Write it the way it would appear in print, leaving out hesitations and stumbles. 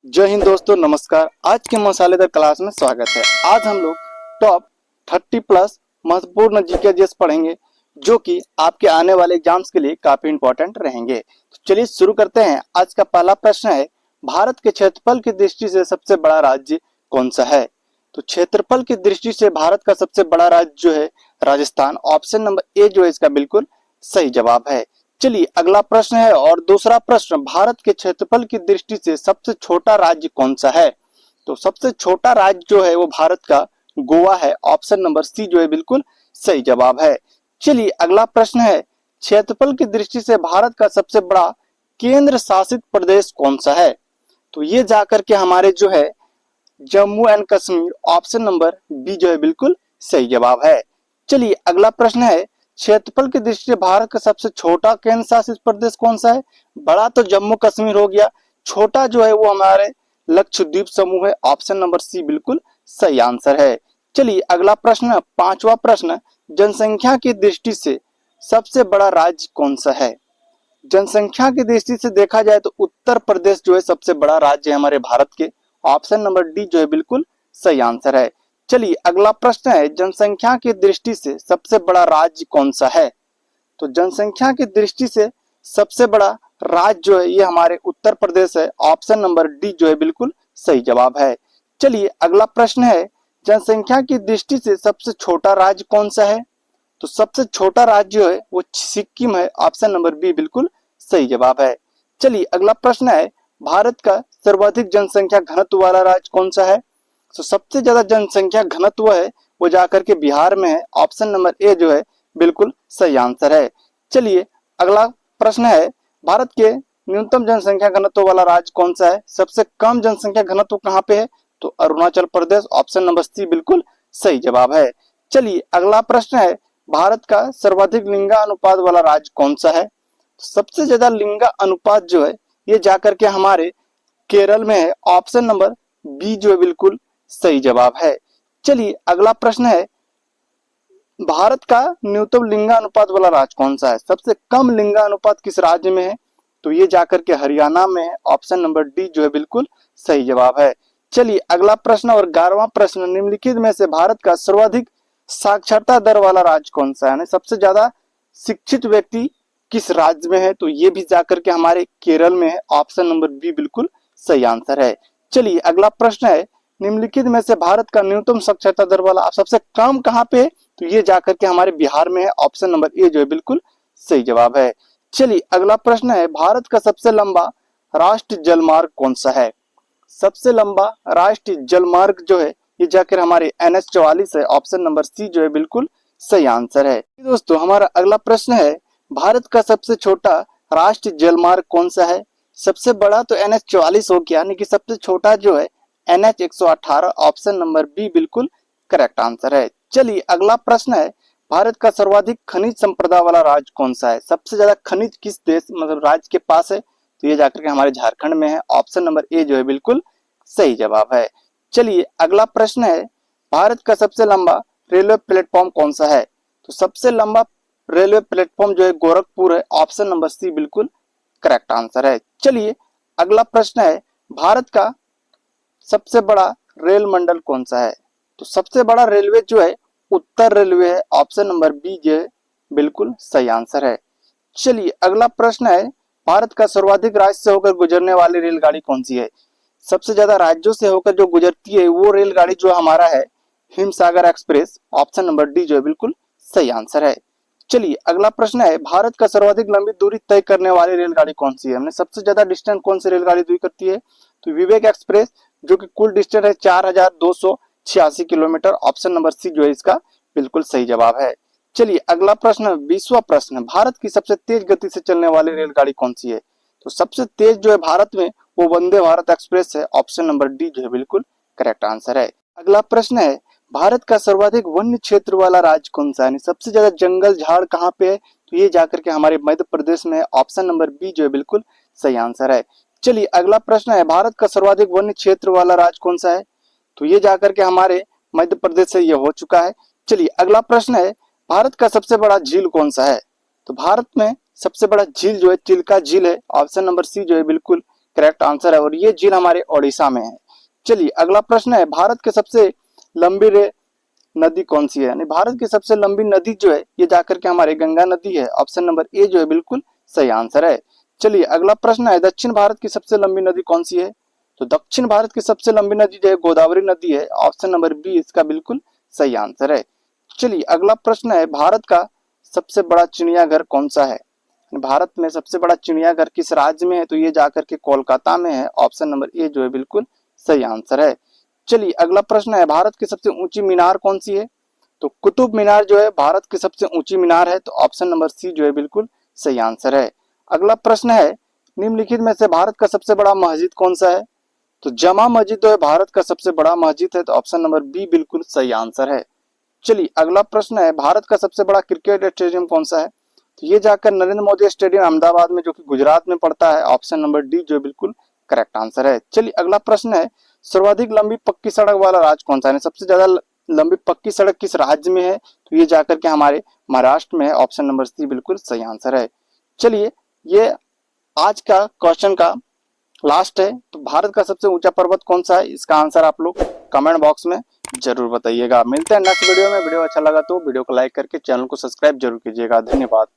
जय हिंद दोस्तों, नमस्कार। आज के मसालेदार क्लास में स्वागत है। आज हम लोग टॉप 30 प्लस महत्वपूर्ण जीके जीएस पढ़ेंगे जो कि आपके आने वाले एग्जाम्स के लिए काफी इंपॉर्टेंट रहेंगे। तो चलिए शुरू करते हैं। आज का पहला प्रश्न है, भारत के क्षेत्रफल की दृष्टि से सबसे बड़ा राज्य कौन सा है? तो क्षेत्रफल की दृष्टि से भारत का सबसे बड़ा राज्य जो है राजस्थान। ऑप्शन नंबर ए जो है इसका बिल्कुल सही जवाब है। चलिए अगला प्रश्न है और दूसरा प्रश्न, भारत के क्षेत्रफल की दृष्टि से सबसे छोटा राज्य कौन सा है? तो सबसे छोटा राज्य जो है वो भारत का गोवा है। ऑप्शन नंबर सी जो है बिल्कुल सही जवाब है। चलिए अगला प्रश्न है, क्षेत्रफल की दृष्टि से भारत का सबसे बड़ा केंद्र शासित प्रदेश कौन सा है? तो ये जाकर के हमारे जो है Jammu and Kashmir. Option number B जो है बिल्कुल सही जवाब है। चलिए अगला प्रश्न है, क्षेत्रफल की दृष्टि से भारत का सबसे छोटा केंद्र शासित प्रदेश कौन सा है? बड़ा तो जम्मू कश्मीर हो गया, छोटा जो है वो हमारे लक्षद्वीप समूह है। ऑप्शन नंबर सी बिल्कुल सही आंसर है। चलिए अगला प्रश्न, पांचवा प्रश्न, जनसंख्या की दृष्टि से सबसे बड़ा राज्य कौन सा है? जनसंख्या की दृष्टि से देखा जाए तो उत्तर प्रदेश जो है सबसे बड़ा राज्य है हमारे भारत के। ऑप्शन नंबर डी जो है बिल्कुल सही आंसर है। चलिए अगला प्रश्न है, जनसंख्या की दृष्टि से सबसे बड़ा राज्य कौन सा है? तो जनसंख्या की दृष्टि से सबसे बड़ा राज्य जो है ये हमारे उत्तर प्रदेश है। ऑप्शन नंबर डी जो है बिल्कुल सही जवाब है। चलिए अगला प्रश्न है, जनसंख्या की दृष्टि से सबसे छोटा राज्य कौन सा है? तो सबसे छोटा राज्य जो है वो सिक्किम है। ऑप्शन नंबर बी बिल्कुल सही जवाब है। चलिए अगला प्रश्न है, भारत का सर्वाधिक जनसंख्या घनत्व वाला राज्य कौन सा है? तो सबसे ज्यादा जनसंख्या घनत्व है वो जाकर के बिहार में है। ऑप्शन नंबर ए जो है बिल्कुल सही आंसर है। चलिए अगला प्रश्न है, भारत के न्यूनतम जनसंख्या घनत्व वाला राज्य कौन सा है? सबसे कम जनसंख्या घनत्व कहाँ पे है? तो Arunachal Pradesh. Option number C बिल्कुल सही जवाब है। चलिए अगला प्रश्न है, भारत का सर्वाधिक लिंगा अनुपात वाला राज्य कौन सा है? सबसे ज्यादा लिंगा अनुपात जो है ये जाकर के हमारे केरल में है। ऑप्शन नंबर बी जो है बिल्कुल सही जवाब है। चलिए अगला प्रश्न है, भारत का न्यूनतम लिंगानुपात वाला राज्य कौन सा है? सबसे कम लिंगानुपात किस राज्य में है? तो ये जाकर के हरियाणा में है। ऑप्शन नंबर डी जो है बिल्कुल सही जवाब है। चलिए अगला प्रश्न और 11वां प्रश्न, निम्नलिखित में से भारत का सर्वाधिक साक्षरता दर वाला राज्य कौन सा है? सबसे ज्यादा शिक्षित व्यक्ति किस राज्य में है? तो ये भी जाकर के हमारे केरल में है। ऑप्शन नंबर बी बिल्कुल सही आंसर है। चलिए अगला प्रश्न है, निम्नलिखित में से भारत का न्यूनतम साक्षरता दर वाला सबसे कम कहाँ पे है? तो ये जाकर के हमारे बिहार में है। ऑप्शन नंबर ए जो है बिल्कुल सही जवाब है। चलिए अगला प्रश्न है, भारत का सबसे लंबा राष्ट्रीय जलमार्ग कौन सा है? सबसे लंबा राष्ट्रीय जलमार्ग जो है ये जाकर हमारे NH 44 है। ऑप्शन नंबर सी जो है बिल्कुल सही आंसर है। दोस्तों हमारा अगला प्रश्न है, भारत का सबसे छोटा राष्ट्रीय जलमार्ग कौन सा है? सबसे बड़ा तो NH 44 हो गया, यानी कि सबसे छोटा जो है NH 118। ऑप्शन नंबर बी बिल्कुल करेक्ट आंसर है। चलिए अगला प्रश्न है, भारत का सर्वाधिक खनिज संपदा वाला राज्य कौन सा है? सबसे ज्यादा खनिज किस देश मतलब राज्य के पास है? तो ये जाकर के हमारे झारखंड में है। ऑप्शन नंबर ए जो है बिल्कुल सही जवाब है। चलिए अगला प्रश्न है, भारत का सबसे लंबा रेलवे प्लेटफॉर्म कौन सा है? तो सबसे लंबा रेलवे प्लेटफॉर्म जो है गोरखपुर है। ऑप्शन नंबर सी बिल्कुल करेक्ट आंसर है। चलिए अगला प्रश्न है, भारत का सबसे बड़ा रेल मंडल कौन सा है? तो सबसे बड़ा रेलवे जो है उत्तर रेलवे है। ऑप्शन नंबर बी जो है बिल्कुल सही आंसर है। चलिए अगला प्रश्न है, भारत का सर्वाधिक राज्य से होकर गुजरने वाली रेलगाड़ी कौन सी है? सबसे ज्यादा राज्यों से होकर जो गुजरती है वो रेलगाड़ी जो हमारा है Himsagar express. Option number D जो है बिल्कुल सही आंसर है। चलिए अगला प्रश्न है, भारत का सर्वाधिक लंबी दूरी तय करने वाली रेलगाड़ी कौन सी है? हमने सबसे ज्यादा डिस्टेंस कौन सी रेलगाड़ी तय करती है? तो विवेक एक्सप्रेस, जो कि कुल डिस्टेंस है 4286 किलोमीटर। ऑप्शन नंबर सी जो है इसका बिल्कुल सही जवाब है। चलिए अगला प्रश्न, 20वां प्रश्न, भारत की सबसे तेज गति से चलने वाली रेलगाड़ी कौन सी है? तो सबसे तेज जो है भारत में वो वंदे भारत एक्सप्रेस है। ऑप्शन नंबर डी जो है बिल्कुल करेक्ट आंसर है। अगला प्रश्न है, भारत का सर्वाधिक वन्य क्षेत्र वाला राज्य कौन सा है? सबसे ज्यादा जंगल झाड़ कहाँ पे है? तो ये जाकर के हमारे मध्य प्रदेश में है। ऑप्शन नंबर बी जो है बिल्कुल सही आंसर है। चलिए अगला प्रश्न है, भारत का सर्वाधिक वन्य क्षेत्र वाला राज्य कौन सा है? तो ये जाकर के हमारे मध्य प्रदेश से ये हो चुका है। चलिए अगला प्रश्न है, भारत का सबसे बड़ा झील कौन सा है? तो भारत में सबसे बड़ा झील जो है चिल्का झील है। ऑप्शन नंबर सी जो है बिल्कुल करेक्ट आंसर है और ये झील हमारे ओडिशा में है। चलिए अगला प्रश्न है, भारत के सबसे लंबी नदी कौन सी है? यानी भारत की सबसे लंबी नदी जो है ये जाकर के हमारे गंगा नदी है। ऑप्शन नंबर ए जो है बिल्कुल सही आंसर है। चलिए अगला प्रश्न है, दक्षिण भारत की सबसे लंबी नदी कौन सी है? तो दक्षिण भारत की सबसे लंबी नदी जो है गोदावरी नदी है। ऑप्शन नंबर बी इसका बिल्कुल सही आंसर है। चलिए अगला प्रश्न है, भारत का सबसे बड़ा चिड़ियाघर कौन सा है? भारत में सबसे बड़ा चिड़ियाघर किस राज्य में है? तो ये जाकर के कोलकाता में है। ऑप्शन नंबर ए जो है बिल्कुल सही आंसर है। चलिए अगला प्रश्न है, भारत की सबसे ऊंची मीनार कौन सी है? तो कुतुब मीनार जो है भारत की सबसे ऊंची मीनार है। तो ऑप्शन नंबर सी जो है बिल्कुल सही आंसर है। अगला प्रश्न है, निम्नलिखित में से भारत का सबसे बड़ा मस्जिद कौन सा है? तो जमा मस्जिद जो है भारत का सबसे बड़ा मस्जिद है। तो ऑप्शन नंबर बी बिल्कुल सही आंसर है। चलिए अगला प्रश्न है, भारत का सबसे बड़ा क्रिकेट स्टेडियम कौन सा है? तो ये जाकर नरेंद्र मोदी स्टेडियम अहमदाबाद में जो कि गुजरात में पड़ता है। ऑप्शन नंबर डी जो बिल्कुल करेक्ट आंसर है। चलिए अगला प्रश्न है, सर्वाधिक लंबी पक्की सड़क वाला राज्य कौन सा है? सबसे ज्यादा लंबी पक्की सड़क किस राज्य में है? तो ये जाकर के हमारे महाराष्ट्र में है। ऑप्शन नंबर सी बिल्कुल सही आंसर है। चलिए ये आज का क्वेश्चन का लास्ट है। तो भारत का सबसे ऊंचा पर्वत कौन सा है? इसका आंसर आप लोग कमेंट बॉक्स में जरूर बताइएगा। मिलते हैं नेक्स्ट वीडियो में। वीडियो अच्छा लगा तो वीडियो को लाइक करके चैनल को सब्सक्राइब जरूर कीजिएगा। धन्यवाद।